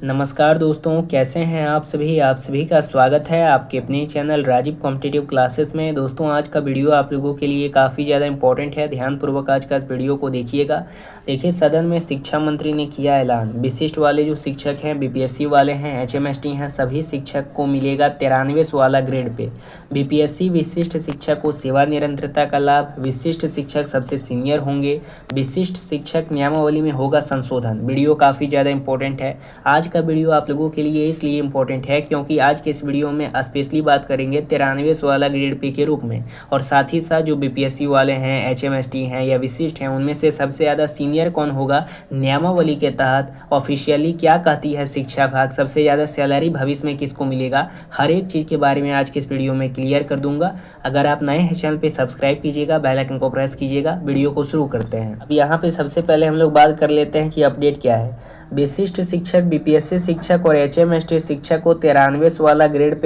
नमस्कार दोस्तों, कैसे हैं आप सभी का स्वागत है आपके अपने चैनल राजीव कॉम्पिटिटिव क्लासेस में। दोस्तों, आज का वीडियो आप लोगों के लिए काफ़ी ज़्यादा इंपॉर्टेंट है। ध्यानपूर्वक आज का इस वीडियो को देखिएगा। देखिए, सदन में शिक्षा मंत्री ने किया ऐलान। विशिष्ट वाले जो शिक्षक हैं, बीपीएससी वाले हैं, एचएमएसटी हैं, सभी शिक्षक को मिलेगा 93 वाला ग्रेड पे। बीपीएससी विशिष्ट शिक्षक को सेवा निरंतरता का लाभ। विशिष्ट शिक्षक सबसे सीनियर होंगे। विशिष्ट शिक्षक नियमावली में होगा संशोधन। वीडियो काफ़ी ज़्यादा इंपॉर्टेंट है। आज का वीडियो आप लोगों के लिए इसलिए इम्पोर्टेंट है क्योंकि आज के इस वीडियो में स्पेशली बात करेंगे 93 वाला ग्रेड पे के रूप में, और साथ ही साथ जो बीपीएससी वाले हैं, एचएमएसटी हैं या विशिष्ट हैं, उनमें से सबसे ज़्यादा सीनियर कौन होगा नियमावली के तहत, ऑफिशियली क्या कहती है शिक्षा विभाग, सबसे ज़्यादा सैलरी भविष्य में किसको मिलेगा, हर एक चीज़ के बारे में आज के इस वीडियो में क्लियर कर दूंगा। अगर आप नए हैं चैनल पर सब्सक्राइब कीजिएगा, बेल आइकन को प्रेस कीजिएगा। वीडियो को शुरू करते हैं। अब यहाँ पे सबसे पहले हम लोग बात कर लेते हैं कि अपडेट क्या है। विशिष्ट शिक्षक, बीपीएससी शिक्षक और एचएमएसटी शिक्षक को 93 वाला ग्रेड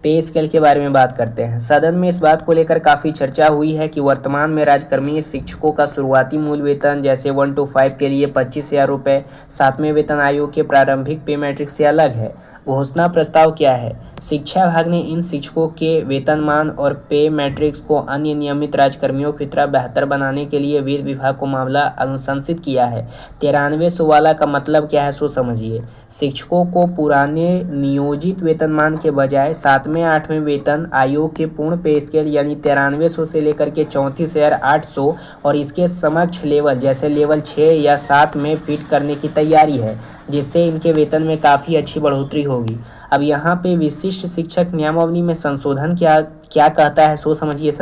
पे स्केल के बारे में बात करते हैं। सदन में इस बात को लेकर काफ़ी चर्चा हुई है कि वर्तमान में राज्यकर्मी शिक्षकों का शुरुआती मूल वेतन जैसे 1 to 5 के लिए 25,000 रुपये 7वें वेतन आयोग के प्रारंभिक पे मैट्रिक्स से अलग है। घोषणा प्रस्ताव क्या है? शिक्षा विभाग ने इन शिक्षकों के वेतनमान और पे मैट्रिक्स को अन्य नियमित राज्यकर्मियों की तरह बेहतर बनाने के लिए वित्त विभाग को मामला अनुशंसित किया है। 93 वाला का मतलब क्या है, सो समझिए। शिक्षकों को पुराने नियोजित वेतनमान के बजाय 7वें 8वें वेतन आयोग के पूर्ण पे स्केल यानी 9300 से लेकर के 34,800 और इसके समक्ष लेवल जैसे लेवल 6 या 7 में फिट करने की तैयारी है, जिससे इनके वेतन में काफ़ी अच्छी बढ़ोतरी होगी। अब यहाँ पे विशिष्ट शिक्षक नियमावली में संशोधन क्या क्या कहता है, सो समझिए।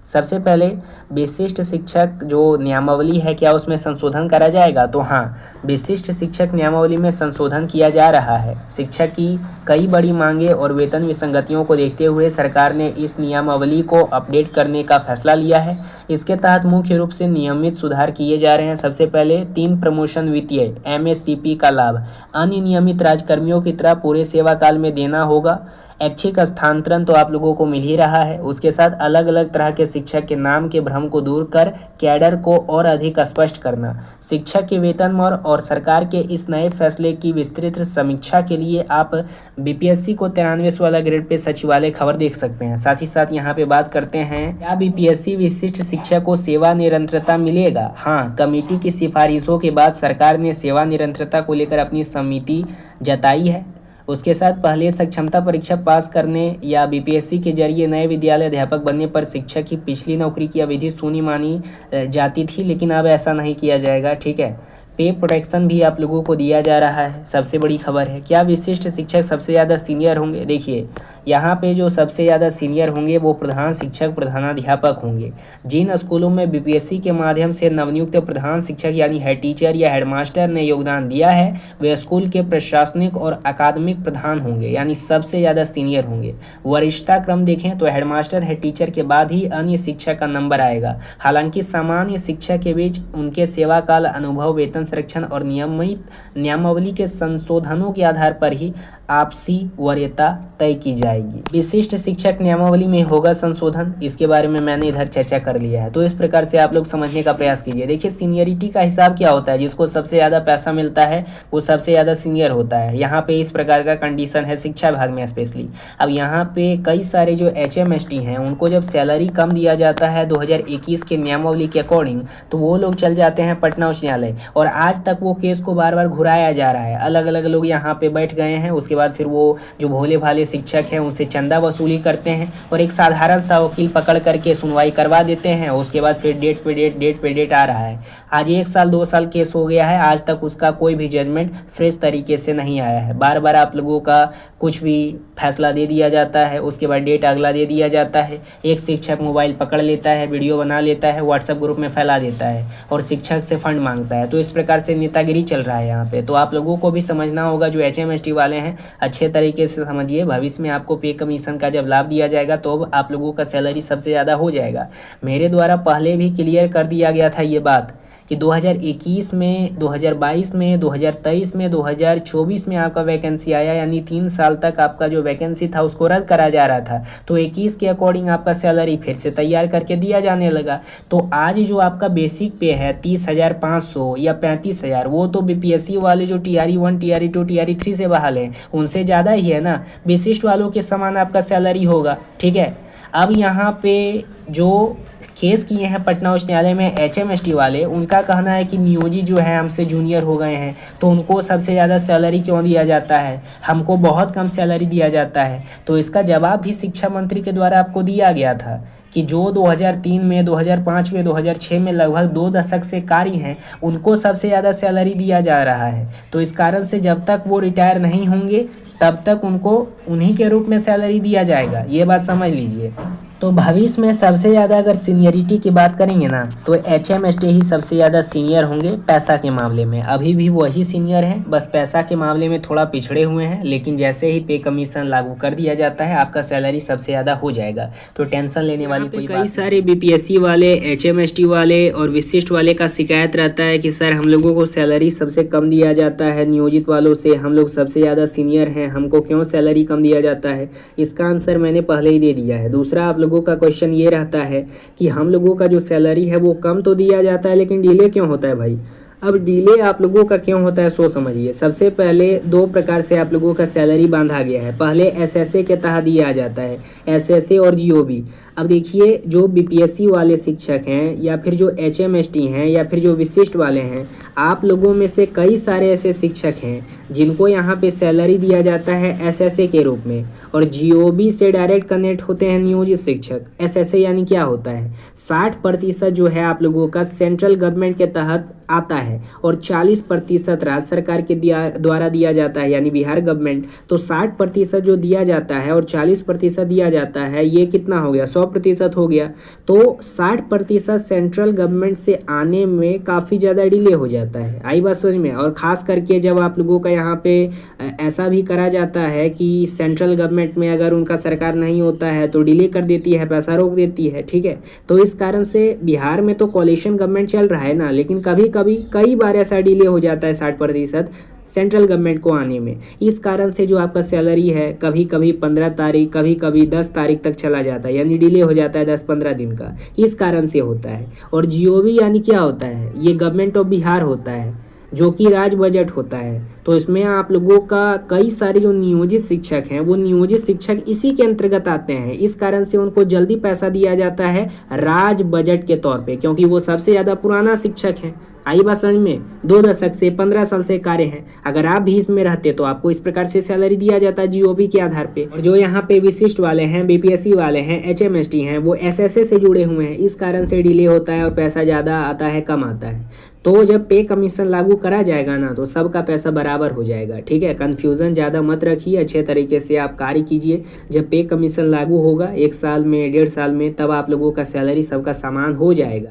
सबसे पहले विशिष्ट शिक्षक जो नियमावली है, क्या उसमें संशोधन करा जाएगा? तो हाँ, विशिष्ट शिक्षक नियमावली में संशोधन किया जा रहा है। शिक्षक की कई बड़ी मांगे और वेतन विसंगतियों को देखते हुए सरकार ने इस नियमावली को अपडेट करने का फैसला लिया है। इसके तहत मुख्य रूप से नियमित सुधार किए जा रहे हैं। सबसे पहले 3 प्रमोशन वित्तीय एमएससीपी का लाभ अन्य नियमित राज्यकर्मियों की तरह पूरे सेवा काल में देना होगा। ऐच्छिक स्थानांतरण तो आप लोगों को मिल ही रहा है। उसके साथ अलग अलग तरह के शिक्षक के नाम के भ्रम को दूर कर कैडर को और अधिक स्पष्ट करना। शिक्षक के वेतन और सरकार के इस नए फैसले की विस्तृत समीक्षा के लिए आप बीपीएससी को 93 वाला ग्रेड पे सचिवालय खबर देख सकते हैं। साथ ही साथ यहाँ पे बात करते हैं, क्या बीपीएससी विशिष्ट शिक्षक को सेवा निरंतरता मिलेगा? हाँ, कमेटी की सिफारिशों के बाद सरकार ने सेवा निरंतरता को लेकर अपनी सहमति जताई है। उसके साथ पहले सक्षमता परीक्षा पास करने या बीपीएससी के जरिए नए विद्यालय अध्यापक बनने पर शिक्षक की पिछली नौकरी की अवधि शून्य मानी जाती थी, लेकिन अब ऐसा नहीं किया जाएगा। ठीक है। पे प्रोटेक्शन भी आप लोगों को दिया जा रहा है। सबसे बड़ी खबर है, क्या विशिष्ट शिक्षक सबसे ज़्यादा सीनियर होंगे? देखिए, यहाँ पे जो सबसे ज़्यादा सीनियर होंगे वो प्रधान शिक्षक, प्रधानाध्यापक होंगे। जिन स्कूलों में बीपीएससी के माध्यम से नवनियुक्त प्रधान शिक्षक यानी हेड टीचर या हेडमास्टर ने योगदान दिया है, वे स्कूल के प्रशासनिक और अकादमिक प्रधान होंगे, यानी सबसे ज़्यादा सीनियर होंगे। वरिष्ठता क्रम देखें तो हेडमास्टर, हेड टीचर के बाद ही अन्य शिक्षक का नंबर आएगा। हालांकि सामान्य शिक्षक के बीच उनके सेवा काल, अनुभव, वेतन संरक्षण और नियमावली के संशोधनों के आधार पर ही आपसी वरीयता तय की जाएगी। विशिष्ट शिक्षक नियमावली में होगा संशोधन, इसके बारे में मैंने इधर चर्चा कर लिया है, तो इस प्रकार से आप लोग समझने का प्रयास कीजिए। देखिए, सीनियरिटी का हिसाब क्या होता है? जिसको सबसे ज़्यादा पैसा मिलता है वो सबसे ज़्यादा सीनियर होता है। यहाँ पे इस प्रकार का कंडीशन है शिक्षा विभाग में स्पेशली। अब यहाँ पे कई सारे जो एचएमएसटी हैं, उनको जब सैलरी कम दिया जाता है 2021 के नियमावली के अकॉर्डिंग, तो वो लोग चल जाते हैं पटना उच्च न्यायालय, और आज तक वो केस को बार बार घुराया जा रहा है। अलग अलग लोग यहाँ पे बैठ गए हैं। उसके बाद फिर वो जो भोले भाले शिक्षक हैं उनसे चंदा वसूली करते हैं और एक साधारण सा वकील पकड़ करके सुनवाई करवा देते हैं। उसके बाद फिर डेट पे डेट आ रहा है। आज 1 साल 2 साल केस हो गया है, आज तक उसका कोई भी जजमेंट फ्रेश तरीके से नहीं आया है। बार बार आप लोगों का कुछ भी फैसला दे दिया जाता है, उसके बाद डेट अगला दे दिया जाता है। एक शिक्षक मोबाइल पकड़ लेता है, वीडियो बना लेता है, व्हाट्सएप ग्रुप में फैला देता है और शिक्षक से फंड मांगता है। तो इस प्रकार से नेतागिरी चल रहा है यहाँ पे। तो आप लोगों को भी समझना होगा, जो एचएमएसटी वाले हैं, अच्छे तरीके से समझिए। भविष्य में आपको पे कमीशन का जब लाभ दिया जाएगा तो आप लोगों का सैलरी सबसे ज़्यादा हो जाएगा। मेरे द्वारा पहले भी क्लियर कर दिया गया था ये बात कि 2021 में, 2022 में, 2023 में, 2024 में आपका वैकेंसी आया, यानी 3 साल तक आपका जो वैकेंसी था उसको रद्द करा जा रहा था। तो 21 के अकॉर्डिंग आपका सैलरी फिर से तैयार करके दिया जाने लगा। तो आज जो आपका बेसिक पे है 30,500 या 35,000, वो तो बीपीएससी वाले जो TRE 1, TRE 2, TRE 3 से बहाल हैं उनसे ज़्यादा ही है ना। विशिष्ट वालों के समान आपका सैलरी होगा, ठीक है। अब यहाँ पे जो केस किए हैं पटना उच्च न्यायालय में HMST वाले, उनका कहना है कि नियोजित जो है हमसे जूनियर हो गए हैं तो उनको सबसे ज़्यादा सैलरी क्यों दिया जाता है, हमको बहुत कम सैलरी दिया जाता है। तो इसका जवाब भी शिक्षा मंत्री के द्वारा आपको दिया गया था कि जो 2003 में, 2005 में, 2006 में लगभग 2 दशक से कार्य हैं उनको सबसे ज़्यादा सैलरी दिया जा रहा है। तो इस कारण से जब तक वो रिटायर नहीं होंगे तब तक उनको उन्हीं के रूप में सैलरी दिया जाएगा, ये बात समझ लीजिए। तो भविष्य में सबसे ज़्यादा अगर सीनियरिटी की बात करेंगे ना तो HMST ही सबसे ज़्यादा सीनियर होंगे पैसा के मामले में। अभी भी वही सीनियर हैं, बस पैसा के मामले में थोड़ा पिछड़े हुए हैं, लेकिन जैसे ही पे कमीशन लागू कर दिया जाता है आपका सैलरी सबसे ज़्यादा हो जाएगा। तो टेंशन लेने वाली कोई बात नहीं। कई सारे BPSC वाले, HMST वाले और विशिष्ट वाले का शिकायत रहता है कि सर हम लोगों को सैलरी सबसे कम दिया जाता है नियोजित वालों से, हम लोग सबसे ज़्यादा सीनियर हैं, हमको क्यों सैलरी कम दिया जाता है। इसका आंसर मैंने पहले ही दे दिया है। दूसरा आप लोगों का क्वेश्चन ये रहता है कि हम लोगों का जो सैलरी है वो कम तो दिया जाता है लेकिन डिले क्यों होता है भाई। अब डिले आप लोगों का क्यों होता है सो समझिए। सबसे पहले 2 प्रकार से आप लोगों का सैलरी बांधा गया है। पहले SSA के तहत दिया जाता है, SSA और GOB। अब देखिए जो BPSC वाले शिक्षक हैं या फिर जो HMST हैं या फिर जो विशिष्ट वाले हैं, आप लोगों में से कई सारे ऐसे शिक्षक हैं जिनको यहाँ पे सैलरी दिया जाता है SSA के रूप में, और GOB से डायरेक्ट कनेक्ट होते हैं नियोजित शिक्षक। SSA यानी क्या होता है, 60% जो है आप लोगों का सेंट्रल गवर्नमेंट के तहत आता है और 40% राज्य सरकार के द्वारा दिया जाता है, यानी बिहार गवर्नमेंट। तो 60% जो दिया जाता है और 40% दिया जाता है, ये कितना हो गया, 100% हो गया। तो 60% सेंट्रल गवर्नमेंट से आने में काफ़ी ज़्यादा डिले हो जाता है। आई बात समझ में। और ख़ास करके जब आप लोगों का यहाँ पे ऐसा भी करा जाता है कि सेंट्रल गवर्नमेंट में अगर उनका सरकार नहीं होता है तो डिले कर देती है, पैसा रोक देती है, ठीक है। तो इस कारण से बिहार में तो कोalition गवर्नमेंट चल रहा है ना, लेकिन कभी कभी कई बार ऐसा डिले हो जाता है 60% सेंट्रल गवर्नमेंट को आने में। इस कारण से जो आपका सैलरी है कभी कभी 15 तारीख, कभी कभी 10 तारीख तक चला जाता है, यानी डिले हो जाता है 10-15 दिन का। इस कारण से होता है। और GOB यानी क्या होता है, ये गवर्नमेंट ऑफ बिहार होता है जो कि राज्य बजट होता है। तो इसमें आप लोगों का कई सारे जो नियोजित शिक्षक हैं वो नियोजित शिक्षक इसी के अंतर्गत आते हैं। इस कारण से उनको जल्दी पैसा दिया जाता है राज्य बजट के तौर पे, क्योंकि वो सबसे ज़्यादा पुराना शिक्षक है। आई बात समझ में। 2 दशक से 15 साल से कार्य है। अगर आप भी इसमें रहते तो आपको इस प्रकार से सैलरी दिया जाता है GOB के आधार पे। और जो यहाँ पे विशिष्ट वाले हैं, BPSC वाले हैं, HMST हैं, वो SSA से जुड़े हुए हैं। इस कारण से डिले होता है और पैसा ज़्यादा आता है, कम आता है। तो जब पे कमीशन लागू करा जाएगा ना तो सबका पैसा बराबर हो जाएगा, ठीक है। कन्फ्यूज़न ज़्यादा मत रखिए, अच्छे तरीके से आप कार्य कीजिए। जब पे कमीशन लागू होगा 1 साल में, 1.5 साल में, तब आप लोगों का सैलरी सबका समान हो जाएगा।